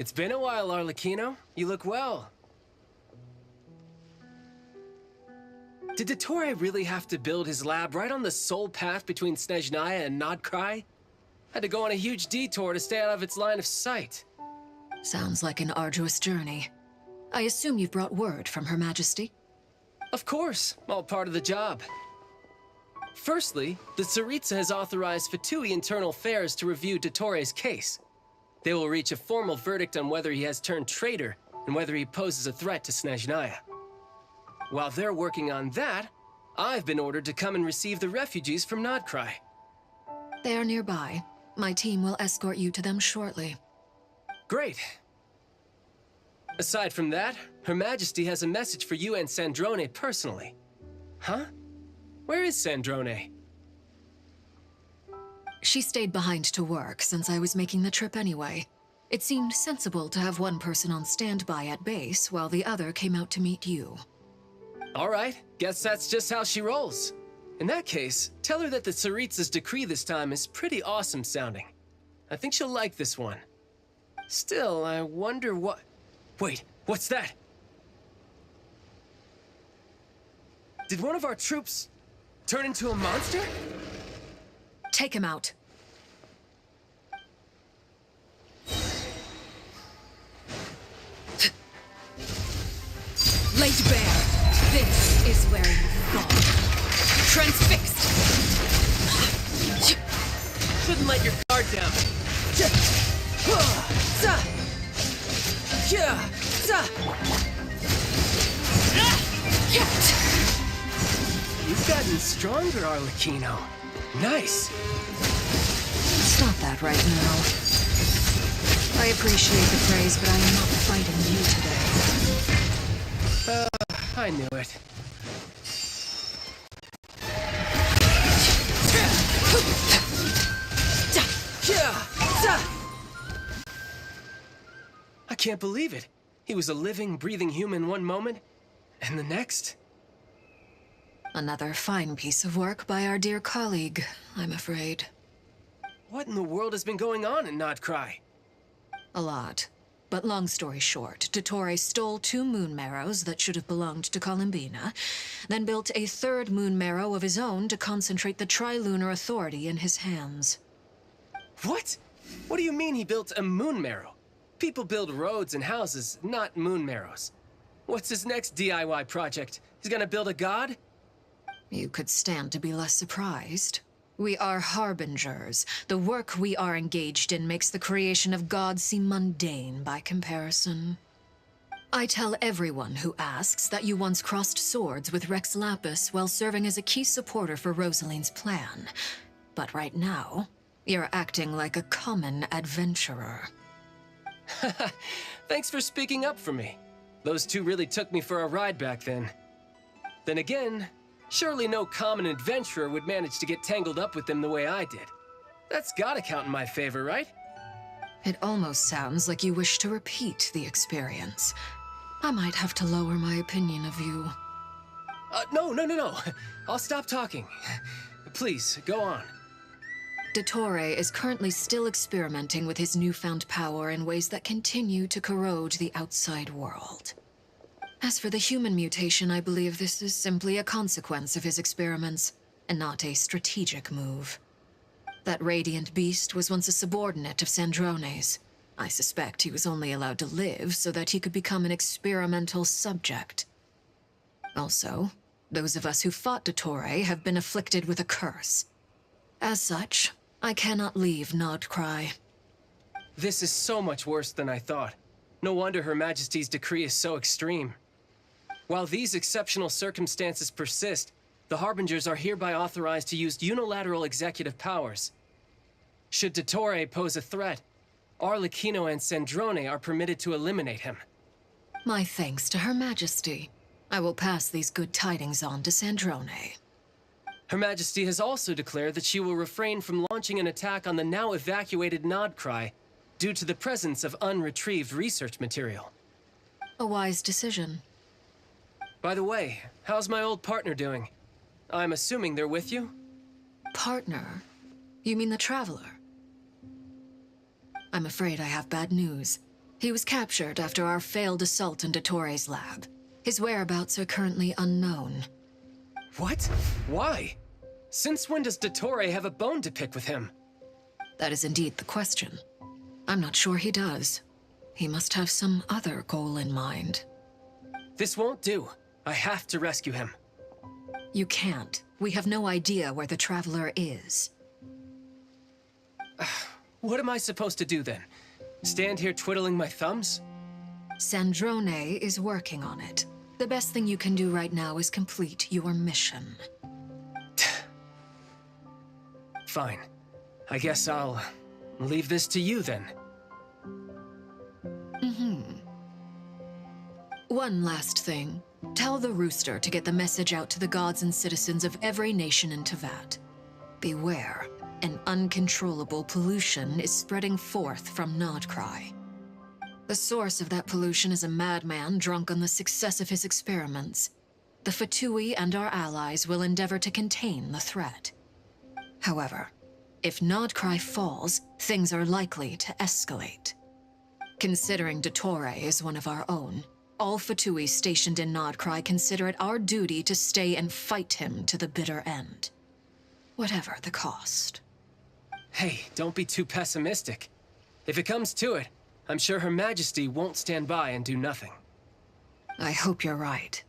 It's been a while, Arlecchino. You look well. Did dottore really have to build his lab right on the sole path between Snezhnaya and Nodkrai? Had to go on a huge detour to stay out of its line of sight. Sounds like an arduous journey. I assume you've brought word from Her Majesty? Of course, all part of the job. Firstly, the Tsaritsa has authorized Fatui Internal Affairs to review dottore's case. They will reach a formal verdict on whether he has turned traitor and whether he poses a threat to Snezhnaya. While they're working on that, I've been ordered to come and receive the refugees from Nodkrai. They are nearby. My team will escort you to them shortly. Great. Aside from that, Her Majesty has a message for you and Sandrone personally. Huh? Where is Sandrone? She stayed behind to work since I was making the trip anyway. It seemed sensible to have one person on standby at base while the other came out to meet you. All right, guess that's just how she rolls. In that case, tell her that the Tsaritsa's decree this time is pretty awesome sounding. I think she'll like this one. Still, I wonder what... Wait, what's that? Did one of our troops turn into a monster? Take him out. Laid bare. This is where you fall. Transfixed. Shouldn't let your guard down. You've gotten stronger, Arlecchino. Nice. Stop that right now. I appreciate the praise, but I am not fighting you today. I knew it. I can't believe it. He was a living, breathing human one moment, and the next... Another fine piece of work by our dear colleague, I'm afraid. What in the world has been going on in Nodkrai? A lot. But long story short, dottore stole 2 moon marrows that should have belonged to Columbina, then built a 3rd moon marrow of his own to concentrate the Trilunar Authority in his hands. What? What do you mean he built a moon marrow? People build roads and houses, not moon marrows. What's his next DIY project? He's gonna build a god? You could stand to be less surprised. We are harbingers. The work we are engaged in makes the creation of gods seem mundane by comparison. I tell everyone who asks that you once crossed swords with Rex Lapis while serving as a key supporter for Rosaline's plan. But right now, you're acting like a common adventurer. Thanks for speaking up for me. Those 2 really took me for a ride back then. Then again, surely no common adventurer would manage to get tangled up with them the way I did. That's gotta count in my favor, right? It almost sounds like you wish to repeat the experience. I might have to lower my opinion of you. No. I'll stop talking. Please, go on. Dottore is currently still experimenting with his newfound power in ways that continue to corrode the outside world. As for the human mutation, I believe this is simply a consequence of his experiments, and not a strategic move. That radiant beast was once a subordinate of Sandrone's. I suspect he was only allowed to live so that he could become an experimental subject. Also, those of us who fought dottore have been afflicted with a curse. As such, I cannot leave Nodkrai. This is so much worse than I thought. No wonder Her Majesty's decree is so extreme. While these exceptional circumstances persist, the Harbingers are hereby authorized to use unilateral executive powers. Should dottore pose a threat, Arlecchino and Sandrone are permitted to eliminate him. My thanks to Her Majesty. I will pass these good tidings on to Sandrone. Her Majesty has also declared that she will refrain from launching an attack on the now evacuated Nodkrai due to the presence of unretrieved research material. A wise decision. By the way, how's my old partner doing? I'm assuming they're with you? Partner? You mean the Traveler? I'm afraid I have bad news. He was captured after our failed assault on Dottore's lab. His whereabouts are currently unknown. What? Why? Since when does dottore have a bone to pick with him? That is indeed the question. I'm not sure he does. He must have some other goal in mind. This won't do. I have to rescue him. You can't. We have no idea where the Traveler is. What am I supposed to do then? Stand here twiddling my thumbs? Sandrone is working on it. The best thing you can do right now is complete your mission. Fine. I guess I'll leave this to you then. One last thing. Tell the Rooster to get the message out to the gods and citizens of every nation in Tevat. Beware. An uncontrollable pollution is spreading forth from Nodcry. The source of that pollution is a madman drunk on the success of his experiments. The Fatui and our allies will endeavor to contain the threat. However, if Nodcry falls, things are likely to escalate. Considering dottore is one of our own, all Fatui stationed in Nodcry consider it our duty to stay and fight him to the bitter end. Whatever the cost. Hey, don't be too pessimistic. If it comes to it, I'm sure Her Majesty won't stand by and do nothing. I hope you're right.